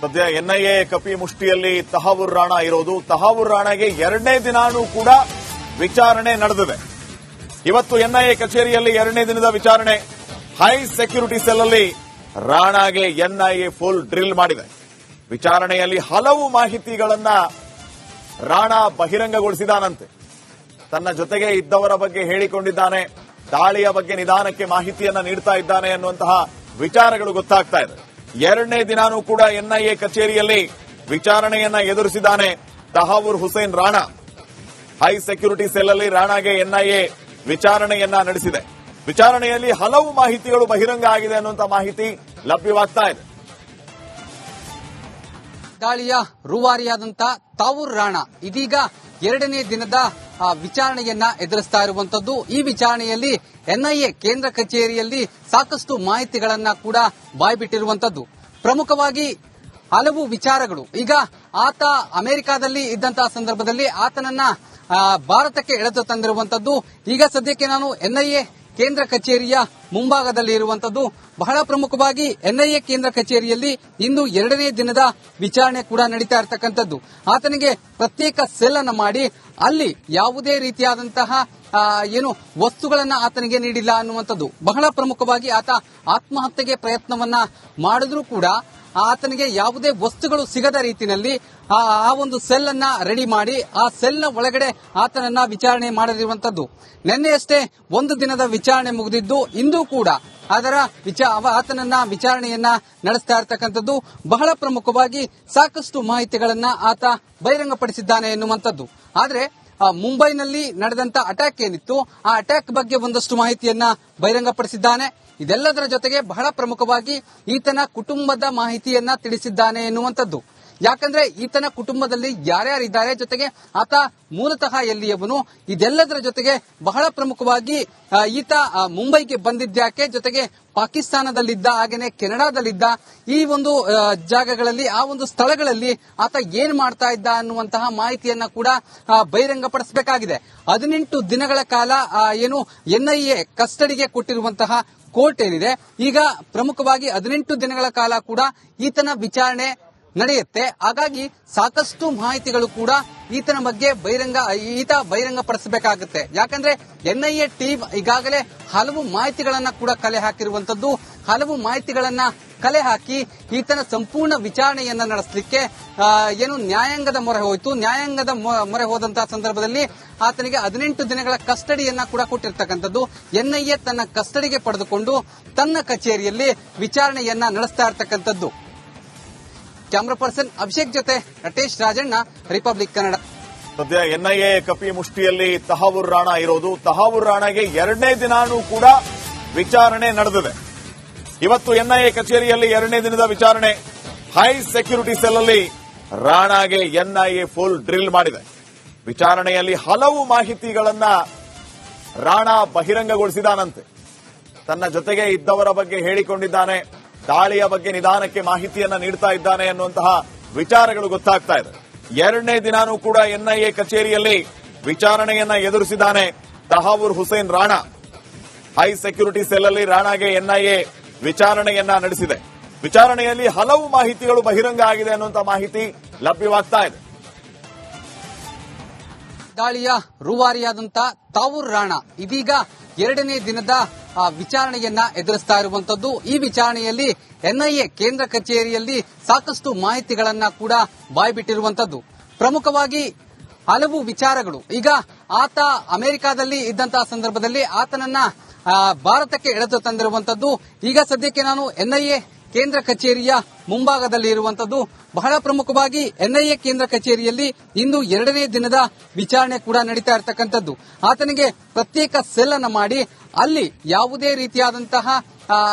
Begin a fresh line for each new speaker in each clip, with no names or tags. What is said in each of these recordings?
ಸದ್ಯ ಎನ್ಐಎ ಕಪಿ ಮುಷ್ಟಿಯಲ್ಲಿ ತಹಾವೂರ್ ರಾಣಾ ಇರೋದು. ತಹಾವೂರ್ ರಾಣಾಗೆ ಎರಡನೇ ದಿನಾನೂ ಕೂಡ ವಿಚಾರಣೆ ನಡೆದಿದೆ. ಇವತ್ತು ಎನ್ಐಎ ಕಚೇರಿಯಲ್ಲಿ ಎರಡನೇ ದಿನದ ವಿಚಾರಣೆ. ಹೈ ಸೆಕ್ಯೂರಿಟಿ ಸೆಲ್ ಅಲ್ಲಿ ರಾಣಾಗೆ ಎನ್ಐಎ ಫುಲ್ ಡ್ರಿಲ್ ಮಾಡಿದೆ. ವಿಚಾರಣೆಯಲ್ಲಿ ಹಲವು ಮಾಹಿತಿಗಳನ್ನ ರಾಣಾ ಬಹಿರಂಗಗೊಳಿಸಿದಾನಂತೆ. ತನ್ನ ಜೊತೆಗೆ ಇದ್ದವರ ಬಗ್ಗೆ ಹೇಳಿಕೊಂಡಿದ್ದಾನೆ, ದಾಳಿಯ ಬಗ್ಗೆ ನಿಧಾನಕ್ಕೆ ಮಾಹಿತಿಯನ್ನ ನೀಡ್ತಾ ಇದ್ದಾನೆ ಅನ್ನುವಂತಹ ವಿಚಾರಗಳು ಗೊತ್ತಾಗ್ತಾ ಇದೆ. ಎರಡನೇ ದಿನಾನೂ ಕೂಡ ಎನ್ಐಎ ಕಚೇರಿಯಲ್ಲಿ ವಿಚಾರಣೆಯನ್ನ ಎದುರಿಸಿದ್ದಾನೆ Tahawwur Hussain Rana. High security cell ಅಲ್ಲಿ ರಾಣಾಗೆ ಎನ್ಐಎ ವಿಚಾರಣೆಯನ್ನ ನಡೆಸಿದೆ. ವಿಚಾರಣೆಯಲ್ಲಿ ಹಲವು ಮಾಹಿತಿಗಳು ಬಹಿರಂಗ ಆಗಿದೆ ಅನ್ನುವಂತಹ ಮಾಹಿತಿ ಲಭ್ಯವಾಗ್ತಾ ಇದೆ.
ದಾಳಿಯ ರೂವಾರಿಯಾದಂತ ತಹಾವೂರ್ ರಾಣಾ ಇದೀಗ ಎರಡನೇ ದಿನದ ವಿಚಾರಣೆಯನ್ನ ಎದುರಿಸ್ತಾ ಇರುವಂತದ್ದು. ಈ ವಿಚಾರಣೆಯಲ್ಲಿ ಎನ್ಐಎ ಕೇಂದ್ರ ಕಚೇರಿಯಲ್ಲಿ ಸಾಕಷ್ಟು ಮಾಹಿತಿಗಳನ್ನ ಕೂಡ ಬಾಯ್ಬಿಟ್ಟಿರುವಂತದ್ದು. ಪ್ರಮುಖವಾಗಿ ಹಲವು ವಿಚಾರಗಳು. ಈಗ ಆತ ಅಮೆರಿಕಾದಲ್ಲಿ ಇದ್ದಂತಹ ಸಂದರ್ಭದಲ್ಲಿ ಆತನನ್ನ ಭಾರತಕ್ಕೆ ಎಳೆದು ತಂದಿರುವಂತದ್ದು. ಈಗ ಸದ್ಯಕ್ಕೆ ನಾನು ಎನ್ಐಎ ಕೇಂದ್ರ ಕಚೇರಿಯ ಮುಂಭಾಗದಲ್ಲಿ ಇರುವಂತದ್ದು. ಬಹಳ ಪ್ರಮುಖವಾಗಿ ಎನ್ಐಎ ಕೇಂದ್ರ ಕಚೇರಿಯಲ್ಲಿ ಇಂದು ಎರಡನೇ ದಿನದ ವಿಚಾರಣೆ ಕೂಡ ನಡೀತಾ ಇರತಕ್ಕಂಥದ್ದು. ಆತನಿಗೆ ಪ್ರತ್ಯೇಕ ಸೆಲ್ ಅನ್ನು ಮಾಡಿ ಅಲ್ಲಿ ಯಾವುದೇ ರೀತಿಯಾದಂತಹ ವಸ್ತುಗಳನ್ನ ಆತನಿಗೆ ನೀಡಿಲ್ಲ ಅನ್ನುವಂಥದ್ದು. ಬಹಳ ಪ್ರಮುಖವಾಗಿ ಆತ ಆತ್ಮಹತ್ಯೆಗೆ ಪ್ರಯತ್ನವನ್ನ ಮಾಡಿದ್ರೂ ಕೂಡ ಆತನಿಗೆ ಯಾವುದೇ ವಸ್ತುಗಳು ಸಿಗದ ರೀತಿಯಲ್ಲಿ ಆ ಒಂದು ಸೆಲ್ ಅನ್ನ ರೆಡಿ ಮಾಡಿ ಆ ಸೆಲ್ ನ ಒಳಗಡೆ ಆತನನ್ನ ವಿಚಾರಣೆ ಮಾಡಲಿರುವಂತದ್ದು. ನಿನ್ನೆಯಷ್ಟೇ ಒಂದು ದಿನದ ವಿಚಾರಣೆ ಮುಗಿದಿದ್ದು ಇಂದು ಕೂಡ ಆತನನ್ನ ವಿಚಾರಣೆಯನ್ನ ನಡೆಸ್ತಾ ಇರತಕ್ಕಂಥದ್ದು. ಬಹಳ ಪ್ರಮುಖವಾಗಿ ಸಾಕಷ್ಟು ಮಾಹಿತಿಗಳನ್ನ ಆತ ಬಹಿರಂಗಪಡಿಸಿದ್ದಾನೆ ಎನ್ನುವಂಥದ್ದು. ಆದ್ರೆ ಮುಂಬೈನಲ್ಲಿ ನಡೆದಂತ ಅಟ್ಯಾಕ್ ಏನಿತ್ತು ಆ ಅಟ್ಯಾಕ್ ಬಗ್ಗೆ ಒಂದಷ್ಟು ಮಾಹಿತಿಯನ್ನ ಬಹಿರಂಗಪಡಿಸಿದ್ದಾನೆ. ಇದೆಲ್ಲದರ ಜೊತೆಗೆ ಬಹಳ ಪ್ರಮುಖವಾಗಿ ಈತನ ಕುಟುಂಬದ ಮಾಹಿತಿಯನ್ನ ತಿಳಿಸಿದ್ದಾನೆ ಎನ್ನುವಂಥದ್ದು. ಯಾಕಂದ್ರೆ ಈತನ ಕುಟುಂಬದಲ್ಲಿ ಯಾರ್ಯಾರಿದ್ದಾರೆ, ಜೊತೆಗೆ ಆತ ಮೂಲತಃ ಎಲ್ಲಿಯವನು, ಇದೆಲ್ಲದರ ಜೊತೆಗೆ ಬಹಳ ಪ್ರಮುಖವಾಗಿ ಈತ ಮುಂಬೈಗೆ ಬಂದಿದ್ಯಾಕೆ, ಜೊತೆಗೆ ಪಾಕಿಸ್ತಾನದಲ್ಲಿದ್ದ, ಹಾಗೇನೆ ಕೆನಡಾದಲ್ಲಿದ್ದ, ಈ ಒಂದು ಜಾಗಗಳಲ್ಲಿ ಆ ಒಂದು ಸ್ಥಳಗಳಲ್ಲಿ ಆತ ಏನ್ ಮಾಡ್ತಾ ಇದ್ದ ಅನ್ನುವಂತಹ ಮಾಹಿತಿಯನ್ನ ಕೂಡ ಬಹಿರಂಗಪಡಿಸಬೇಕಾಗಿದೆ. 18 ದಿನಗಳ ಕಾಲ ಎನ್ಐಎ ಕಸ್ಟಡಿಗೆ ಕೊಟ್ಟಿರುವಂತಹ ಕೋರ್ಟ್ ಏನಿದೆ, ಈಗ ಪ್ರಮುಖವಾಗಿ 18 ದಿನಗಳ ಕಾಲ ಕೂಡ ಈತನ ವಿಚಾರಣೆ ನಡೆಯುತ್ತೆ. ಹಾಗಾಗಿ ಸಾಕಷ್ಟು ಮಾಹಿತಿಗಳು ಕೂಡ ಈತನ ಬಗ್ಗೆ ಬಹಿರಂಗಪಡಿಸಬೇಕಾಗುತ್ತೆ. ಯಾಕಂದ್ರೆ ಎನ್ಐಎ ಟೀಮ್ ಈಗಾಗಲೇ ಹಲವು ಮಾಹಿತಿಗಳನ್ನ ಕೂಡ ಕಲೆ ಹಾಕಿರುವಂತದ್ದು. ಹಲವು ಮಾಹಿತಿಗಳನ್ನ ಕಲೆ ಹಾಕಿ ಈತನ ಸಂಪೂರ್ಣ ವಿಚಾರಣೆಯನ್ನ ನಡೆಸಲಿಕ್ಕೆ ನ್ಯಾಯಾಂಗದ ಮೊರೆ ಹೋಯಿತು. ನ್ಯಾಯಾಂಗದ ಮೊರೆ ಹೋದಂತಹ ಸಂದರ್ಭದಲ್ಲಿ ಆತನಿಗೆ 18 ದಿನಗಳ ಕಸ್ಟಡಿಯನ್ನ ಕೂಡ ಕೊಟ್ಟಿರ್ತಕ್ಕಂಥದ್ದು. ಎನ್ಐಎ ತನ್ನ ಕಸ್ಟಡಿಗೆ ಪಡೆದುಕೊಂಡು ತನ್ನ ಕಚೇರಿಯಲ್ಲಿ ವಿಚಾರಣೆಯನ್ನ ನಡೆಸ್ತಾ ಇರತಕ್ಕಂಥದ್ದು. ಕ್ಯಾಮರಾ ಪರ್ಸನ್ ಅಭಿಷೇಕ್ ಜೊತೆ ನಟೇಶ್ ರಾಜಣ್ಣ, ರಿಪಬ್ಲಿಕ್ ಕನ್ನಡ.
ಸದ್ಯ ಎನ್ಐಎ ಕಪಿ ಮುಷ್ಟಿಯಲ್ಲಿ ತಹಾವೂರ್ ರಾಣಾ ಇರೋದು. ತಹಾವೂರ್ ರಾಣಾಗೆ ಎರಡನೇ ದಿನಾನೂ ಕೂಡ ವಿಚಾರಣೆ ನಡೆದಿದೆ. ಇವತ್ತು ಎನ್ಐಎ ಕಚೇರಿಯಲ್ಲಿ ಎರಡನೇ ದಿನದ ವಿಚಾರಣೆ. ಹೈ ಸೆಕ್ಯೂರಿಟಿ ಸೆಲ್ ಅಲ್ಲಿ ರಾಣಾಗೆ ಎನ್ಐಎ ಫುಲ್ ಡ್ರಿಲ್ ಮಾಡಿದೆ. ವಿಚಾರಣೆಯಲ್ಲಿ ಹಲವು ಮಾಹಿತಿಗಳನ್ನ ರಾಣಾ ಬಹಿರಂಗಗೊಳಿಸಿದಾನಂತೆ. ತನ್ನ ಜೊತೆಗೆ ಇದ್ದವರ ಬಗ್ಗೆ ಹೇಳಿಕೊಂಡಿದ್ದಾನೆ, ದಾಳಿಯ ಬಗ್ಗೆ ನಿಧಾನಕ್ಕೆ ಮಾಹಿತಿಯನ್ನ ನೀಡ್ತಾ ಇದ್ದಾನೆ ಅನ್ನುವಂತಹ ವಿಚಾರಗಳು ಗೊತ್ತಾಗ್ತಾ ಇದೆ. ಎರಡನೇ ದಿನಾನೂ ಕೂಡ ಎನ್ಐಎ ಕಚೇರಿಯಲ್ಲಿ ವಿಚಾರಣೆಯನ್ನ ಎದುರಿಸಿದ್ದಾನೆ Tahawwur Hussain Rana. High security cell ಅಲ್ಲಿ ರಾಣಾಗೆ ಎನ್ಐಎ ವಿಚಾರಣೆಯನ್ನ ನಡೆಸಿದೆ. ವಿಚಾರಣೆಯಲ್ಲಿ ಹಲವು ಮಾಹಿತಿಗಳು ಬಹಿರಂಗ ಆಗಿದೆ ಅನ್ನುವಂತಹ ಮಾಹಿತಿ ಲಭ್ಯವಾಗ್ತಾ ಇದೆ.
ದಾಳಿಯ ರೂವಾರಿಯಾದಂತ ತಹಾವೂರ್ ರಾಣಾ ಇದೀಗ ಎರಡನೇ ದಿನದ ವಿಚಾರಣೆಯನ್ನ ಎದುರಿಸ್ತಾ ಇರುವಂತದ್ದು. ಈ ವಿಚಾರಣೆಯಲ್ಲಿ ಎನ್ಐಎ ಕೇಂದ್ರ ಕಚೇರಿಯಲ್ಲಿ ಸಾಕಷ್ಟು ಮಾಹಿತಿಗಳನ್ನ ಕೂಡ ಬಾಯ್ಬಿಟ್ಟಿರುವಂತದ್ದು. ಪ್ರಮುಖವಾಗಿ ಹಲವು ವಿಚಾರಗಳು. ಈಗ ಆತ ಅಮೆರಿಕಾದಲ್ಲಿ ಇದ್ದಂತಹ ಸಂದರ್ಭದಲ್ಲಿ ಆತನನ್ನ ಭಾರತಕ್ಕೆ ಎಳೆದು ತಂದಿರುವಂತದ್ದು. ಈಗ ಸದ್ಯಕ್ಕೆ ನಾನು ಎನ್ಐಎ ಕೇಂದ್ರ ಕಚೇರಿಯ ಮುಂಭಾಗದಲ್ಲಿ ಇರುವಂತದ್ದು. ಬಹಳ ಪ್ರಮುಖವಾಗಿ ಎನ್ಐಎ ಕೇಂದ್ರ ಕಚೇರಿಯಲ್ಲಿ ಇಂದು ಎರಡನೇ ದಿನದ ವಿಚಾರಣೆ ಕೂಡ ನಡೀತಾ ಇರತಕ್ಕಂಥದ್ದು. ಆತನಿಗೆ ಪ್ರತ್ಯೇಕ ಸೆಲ್ ಅನ್ನು ಮಾಡಿ ಅಲ್ಲಿ ಯಾವುದೇ ರೀತಿಯಾದಂತಹ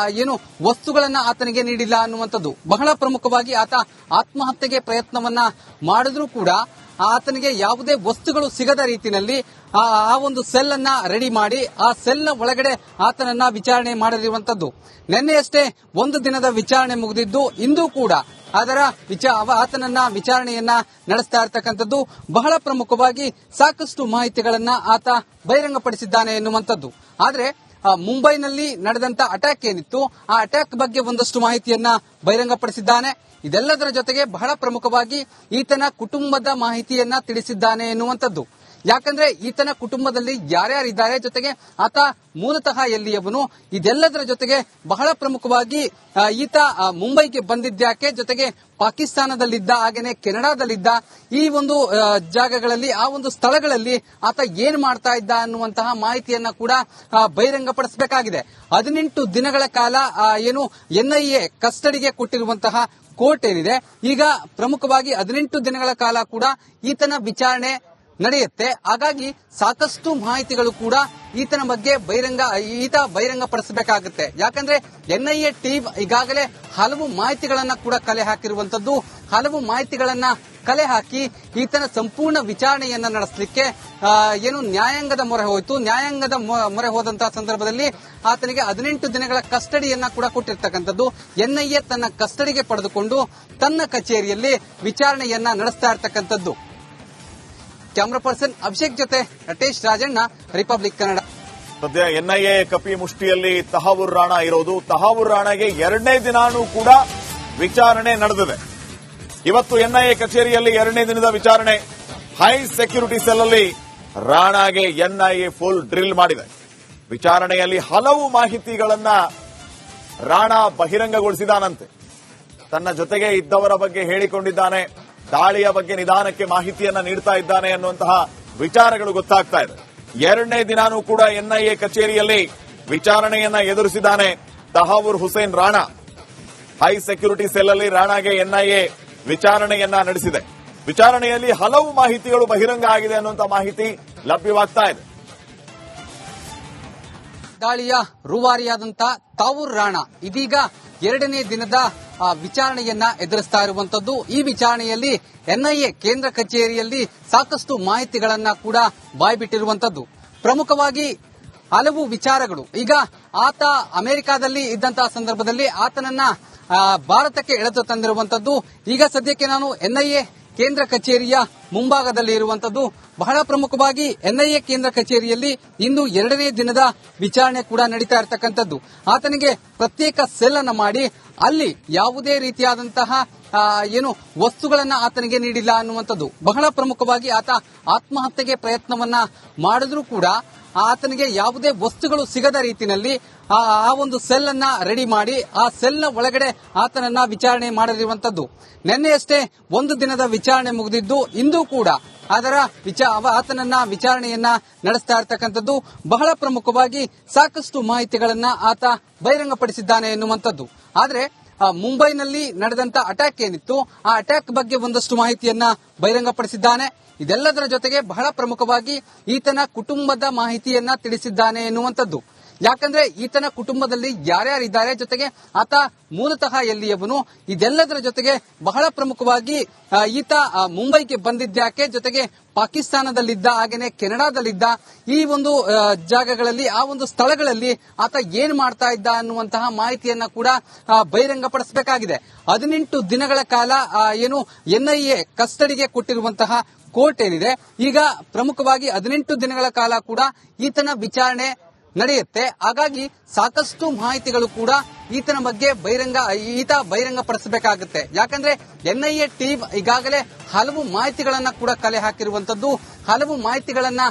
ವಸ್ತುಗಳನ್ನ ಆತನಿಗೆ ನೀಡಿಲ್ಲ ಅನ್ನುವಂಥದ್ದು. ಬಹಳ ಪ್ರಮುಖವಾಗಿ ಆತ ಆತ್ಮಹತ್ಯೆಗೆ ಪ್ರಯತ್ನವನ್ನ ಮಾಡಿದ್ರೂ ಕೂಡ ಆತನಿಗೆ ಯಾವುದೇ ವಸ್ತುಗಳು ಸಿಗದ ರೀತಿಯಲ್ಲಿ ಆ ಒಂದು ಸೆಲ್ ಅನ್ನ ರೆಡಿ ಮಾಡಿ ಆ ಸೆಲ್ ನ ಒಳಗಡೆ ಆತನನ್ನ ವಿಚಾರಣೆ ಮಾಡಲಿರುವಂತದ್ದು. ನಿನ್ನೆಯಷ್ಟೇ ಒಂದು ದಿನದ ವಿಚಾರಣೆ ಮುಗಿದಿದ್ದು ಇಂದು ಕೂಡ ಆತನನ್ನ ವಿಚಾರಣೆಯನ್ನ ನಡೆಸ್ತಾ ಇರತಕ್ಕಂಥದ್ದು. ಬಹಳ ಪ್ರಮುಖವಾಗಿ ಸಾಕಷ್ಟು ಮಾಹಿತಿಗಳನ್ನ ಆತ ಬಹಿರಂಗಪಡಿಸಿದ್ದಾನೆ ಎನ್ನುವಂಥದ್ದು. ಆದ್ರೆ ಮುಂಬೈನಲ್ಲಿ ನಡೆದಂತ ಅಟ್ಯಾಕ್ ಏನಿತ್ತು ಆ ಅಟ್ಯಾಕ್ ಬಗ್ಗೆ ಒಂದಷ್ಟು ಮಾಹಿತಿಯನ್ನ ಬಹಿರಂಗಪಡಿಸಿದ್ದಾನೆ. ಇದೆಲ್ಲದರ ಜೊತೆಗೆ ಬಹಳ ಪ್ರಮುಖವಾಗಿ ಈತನ ಕುಟುಂಬದ ಮಾಹಿತಿಯನ್ನ ತಿಳಿಸಿದ್ದಾನೆ ಎನ್ನುವಂಥದ್ದು. ಯಾಕಂದ್ರೆ ಈತನ ಕುಟುಂಬದಲ್ಲಿ ಯಾರ್ಯಾರಿದ್ದಾರೆ, ಜೊತೆಗೆ ಆತ ಮೂಲತಃ ಎಲ್ಲಿಯವನು, ಇದೆಲ್ಲದರ ಜೊತೆಗೆ ಬಹಳ ಪ್ರಮುಖವಾಗಿ ಈತ ಮುಂಬೈಗೆ ಬಂದಿದ್ಯಾಕೆ, ಜೊತೆಗೆ ಪಾಕಿಸ್ತಾನದಲ್ಲಿದ್ದ, ಹಾಗೇನೆ ಕೆನಡಾದಲ್ಲಿದ್ದ, ಈ ಒಂದು ಜಾಗಗಳಲ್ಲಿ, ಆ ಒಂದು ಸ್ಥಳಗಳಲ್ಲಿ ಆತ ಏನ್ ಮಾಡ್ತಾ ಇದ್ದ ಅನ್ನುವಂತಹ ಮಾಹಿತಿಯನ್ನ ಕೂಡ ಬಹಿರಂಗಪಡಿಸಬೇಕಾಗಿದೆ. 18 ದಿನಗಳ ಕಾಲ ಏನು ಎನ್ಐಎ ಕಸ್ಟಡಿಗೆ ಕೊಟ್ಟಿರುವಂತಹ ಕೋರ್ಟ್ ಏನಿದೆ, ಈಗ ಪ್ರಮುಖವಾಗಿ 18 ದಿನಗಳ ಕಾಲ ಕೂಡ ಈತನ ವಿಚಾರಣೆ ನಡೆಯುತ್ತೆ. ಹಾಗಾಗಿ ಸಾಕಷ್ಟು ಮಾಹಿತಿಗಳು ಕೂಡ ಈತನ ಬಗ್ಗೆ ಬಹಿರಂಗಪಡಿಸಬೇಕಾಗುತ್ತೆ. ಯಾಕಂದ್ರೆ ಎನ್ಐಎ ಟೀಮ್ ಈಗಾಗಲೇ ಹಲವು ಮಾಹಿತಿಗಳನ್ನ ಕೂಡ ಕಲೆ ಹಾಕಿರುವಂತದ್ದು. ಹಲವು ಮಾಹಿತಿಗಳನ್ನ ಕಲೆ ಹಾಕಿ ಈತನ ಸಂಪೂರ್ಣ ವಿಚಾರಣೆಯನ್ನ ನಡೆಸಲಿಕ್ಕೆ ಏನು ನ್ಯಾಯಾಂಗದ ಮೊರೆ ಹೋಯಿತು. ನ್ಯಾಯಾಂಗದ ಮೊರೆ ಹೋದಂತಹ ಸಂದರ್ಭದಲ್ಲಿ ಆತನಿಗೆ 18 ದಿನಗಳ ಕಸ್ಟಡಿಯನ್ನ ಕೂಡ ಕೊಟ್ಟಿರ್ತಕ್ಕಂಥದ್ದು. ಎನ್ಐಎ ತನ್ನ ಕಸ್ಟಡಿಗೆ ಪಡೆದುಕೊಂಡು ತನ್ನ ಕಚೇರಿಯಲ್ಲಿ ವಿಚಾರಣೆಯನ್ನ ನಡೆಸ್ತಾ ಇರ್ತಕ್ಕಂಥದ್ದು. ಕ್ಯಾಮರಾ ಪರ್ಸನ್ ಅಭಿಷೇಕ್ ಜೊತೆ ನಟೇಶ್ ರಾಜಣ್ಣ, ರಿಪಬ್ಲಿಕ್ ಕನ್ನಡ.
ಸದ್ಯ ಎನ್ಐಎ ಕಪಿ ಮುಷ್ಟಿಯಲ್ಲಿ ತಹಾವೂರ್ ರಾಣಾ ಇರೋದು. ತಹಾವೂರ್ ರಾಣಾಗೆ 2ನೇ ದಿನಾನೂ ಕೂಡ ವಿಚಾರಣೆ ನಡೆದಿದೆ. ಇವತ್ತು ಎನ್ಐಎ ಕಚೇರಿಯಲ್ಲಿ 2ನೇ ದಿನದ ವಿಚಾರಣೆ. ಹೈ ಸೆಕ್ಯೂರಿಟಿ ಸೆಲ್ ಅಲ್ಲಿ ರಾಣಾಗೆ ಎನ್ಐಎ ಫುಲ್ ಡ್ರಿಲ್ ಮಾಡಿದೆ. ವಿಚಾರಣೆಯಲ್ಲಿ ಹಲವು ಮಾಹಿತಿಗಳನ್ನ ರಾಣಾ ಬಹಿರಂಗಗೊಳಿಸಿದಾನಂತೆ. ತನ್ನ ಜೊತೆಗೆ ಇದ್ದವರ ಬಗ್ಗೆ ಹೇಳಿಕೊಂಡಿದ್ದಾನೆ. ದಾಳಿಯ ಬಗ್ಗೆ ನಿಧಾನಕ್ಕೆ ಮಾಹಿತಿಯನ್ನ ನೀಡ್ತಾ ಇದ್ದಾನೆ ಅನ್ನುವಂತಹ ವಿಚಾರಗಳು ಗೊತ್ತಾಗ್ತಾ ಇದೆ. 2ನೇ ದಿನಾನೂ ಕೂಡ ಎನ್ಐಎ ಕಚೇರಿಯಲ್ಲಿ ವಿಚಾರಣೆಯನ್ನ ಎದುರಿಸಿದ್ದಾನೆ Tahawwur Hussain Rana. High security cell ಅಲ್ಲಿ ರಾಣಾಗೆ ಎನ್ಐಎ ವಿಚಾರಣೆಯನ್ನ ನಡೆಸಿದೆ. ವಿಚಾರಣೆಯಲ್ಲಿ ಹಲವು ಮಾಹಿತಿಗಳು ಬಹಿರಂಗ ಆಗಿದೆ ಅನ್ನುವಂತಹ ಮಾಹಿತಿ ಲಭ್ಯವಾಗ್ತಾ ಇದೆ.
ದಾಳಿಯ ರೂವಾರಿಯಾದಂತ ತಾವೂರ್ ರಾಣಾ ಇದೀಗ 2ನೇ ದಿನದ ವಿಚಾರಣೆಯನ್ನ ಎದುರಿಸ್ತಾ ಇರುವಂತದ್ದು. ಈ ವಿಚಾರಣೆಯಲ್ಲಿ ಎನ್ಐಎ ಕೇಂದ್ರ ಕಚೇರಿಯಲ್ಲಿ ಸಾಕಷ್ಟು ಮಾಹಿತಿಗಳನ್ನ ಕೂಡ ಬಾಯ್ಬಿಟ್ಟಿರುವಂತದ್ದು. ಪ್ರಮುಖವಾಗಿ ಹಲವು ವಿಚಾರಗಳು. ಈಗ ಆತ ಅಮೆರಿಕಾದಲ್ಲಿ ಇದ್ದಂತಹ ಸಂದರ್ಭದಲ್ಲಿ ಆತನನ್ನ ಭಾರತಕ್ಕೆ ಎಳೆದು ತಂದಿರುವಂತದ್ದು. ಈಗ ಸದ್ಯಕ್ಕೆ ನಾನು ಎನ್ಐಎ ಕೇಂದ್ರ ಕಚೇರಿಯ ಮುಂಭಾಗದಲ್ಲಿ ಇರುವಂತದ್ದು. ಬಹಳ ಪ್ರಮುಖವಾಗಿ ಎನ್ಐಎ ಕೇಂದ್ರ ಕಚೇರಿಯಲ್ಲಿ ಇಂದು 2ನೇ ದಿನದ ವಿಚಾರಣೆ ಕೂಡ ನಡೀತಾ ಇರತಕ್ಕಂಥದ್ದು. ಆತನಿಗೆ ಪ್ರತ್ಯೇಕ ಸೆಲ್ ಅನ್ನು ಮಾಡಿ ಅಲ್ಲಿ ಯಾವುದೇ ರೀತಿಯಾದಂತಹ ಏನು ವಸ್ತುಗಳನ್ನ ಆತನಿಗೆ ನೀಡಿಲ್ಲ ಅನ್ನುವಂಥದ್ದು. ಬಹಳ ಪ್ರಮುಖವಾಗಿ ಆತ ಆತ್ಮಹತ್ಯೆಗೆ ಪ್ರಯತ್ನವನ್ನ ಮಾಡಿದ್ರೂ ಕೂಡ ಆತನಿಗೆ ಯಾವುದೇ ವಸ್ತುಗಳು ಸಿಗದ ರೀತಿಯಲ್ಲಿ ಆ ಒಂದು ಸೆಲ್ ಅನ್ನ ರೆಡಿ ಮಾಡಿ ಆ ಸೆಲ್ ನ ಒಳಗಡೆ ಆತನನ್ನ ವಿಚಾರಣೆ ಮಾಡಲಿರುವಂತದ್ದು. ನಿನ್ನೆಯಷ್ಟೇ 1 ದಿನದ ವಿಚಾರಣೆ ಮುಗಿದಿದ್ದು, ಇಂದು ಕೂಡ ಆತನನ್ನ ವಿಚಾರಣೆಯನ್ನ ನಡೆಸ್ತಾ ಇರತಕ್ಕಂಥದ್ದು. ಬಹಳ ಪ್ರಮುಖವಾಗಿ ಸಾಕಷ್ಟು ಮಾಹಿತಿಗಳನ್ನ ಆತ ಬಹಿರಂಗಪಡಿಸಿದ್ದಾನೆ ಎನ್ನುವಂಥದ್ದು. ಆದ್ರೆ ಮುಂಬೈನಲ್ಲಿ ನಡೆದಂತ ಅಟ್ಯಾಕ್ ಏನಿತ್ತು ಆ ಅಟ್ಯಾಕ್ ಬಗ್ಗೆ ಒಂದಷ್ಟು ಮಾಹಿತಿಯನ್ನ ಬಹಿರಂಗಪಡಿಸಿದ್ದಾನೆ. ಇದೆಲ್ಲದರ ಜೊತೆಗೆ ಬಹಳ ಪ್ರಮುಖವಾಗಿ ಈತನ ಕುಟುಂಬದ ಮಾಹಿತಿಯನ್ನ ತಿಳಿಸಿದ್ದಾನೆ ಎನ್ನುವಂಥದ್ದು. ಯಾಕಂದ್ರೆ ಈತನ ಕುಟುಂಬದಲ್ಲಿ ಯಾರ್ಯಾರಿದ್ದಾರೆ, ಜೊತೆಗೆ ಆತ ಮೂಲತಃ ಎಲ್ಲಿಯವನು, ಇದೆಲ್ಲದರ ಜೊತೆಗೆ ಬಹಳ ಪ್ರಮುಖವಾಗಿ ಈತ ಮುಂಬೈಗೆ ಬಂದಿದ್ಯಾಕೆ, ಜೊತೆಗೆ ಪಾಕಿಸ್ತಾನದಲ್ಲಿದ್ದ, ಹಾಗೇನೆ ಕೆನಡಾದಲ್ಲಿದ್ದ, ಈ ಒಂದು ಜಾಗಗಳಲ್ಲಿ, ಆ ಒಂದು ಸ್ಥಳಗಳಲ್ಲಿ ಆತ ಏನ್ ಮಾಡ್ತಾ ಇದ್ದ ಅನ್ನುವಂತಹ ಮಾಹಿತಿಯನ್ನ ಕೂಡ ಬಹಿರಂಗಪಡಿಸಬೇಕಾಗಿದೆ. 18 ದಿನಗಳ ಕಾಲ ಏನು ಎನ್ಐಎ ಕಸ್ಟಡಿಗೆ ಕೊಟ್ಟಿರುವಂತಹ ಕೋರ್ಟ್ ಏನಿದೆ, ಈಗ ಪ್ರಮುಖವಾಗಿ 18 ದಿನಗಳ ಕಾಲ ಕೂಡ ಈತನ ವಿಚಾರಣೆ ನಡೆಯುತ್ತೆ. ಹಾಗಾಗಿ ಸಾಕಷ್ಟು ಮಾಹಿತಿಗಳು ಕೂಡ ಈತನ ಬಗ್ಗೆ ಬಹಿರಂಗಪಡಿಸಬೇಕಾಗುತ್ತೆ. ಯಾಕಂದ್ರೆ ಎನ್ಐಎ ಟೀಮ್ ಈಗಾಗಲೇ ಹಲವು ಮಾಹಿತಿಗಳನ್ನ ಕೂಡ ಕಲೆ ಹಾಕಿರುವಂತದ್ದು. ಹಲವು ಮಾಹಿತಿಗಳನ್ನ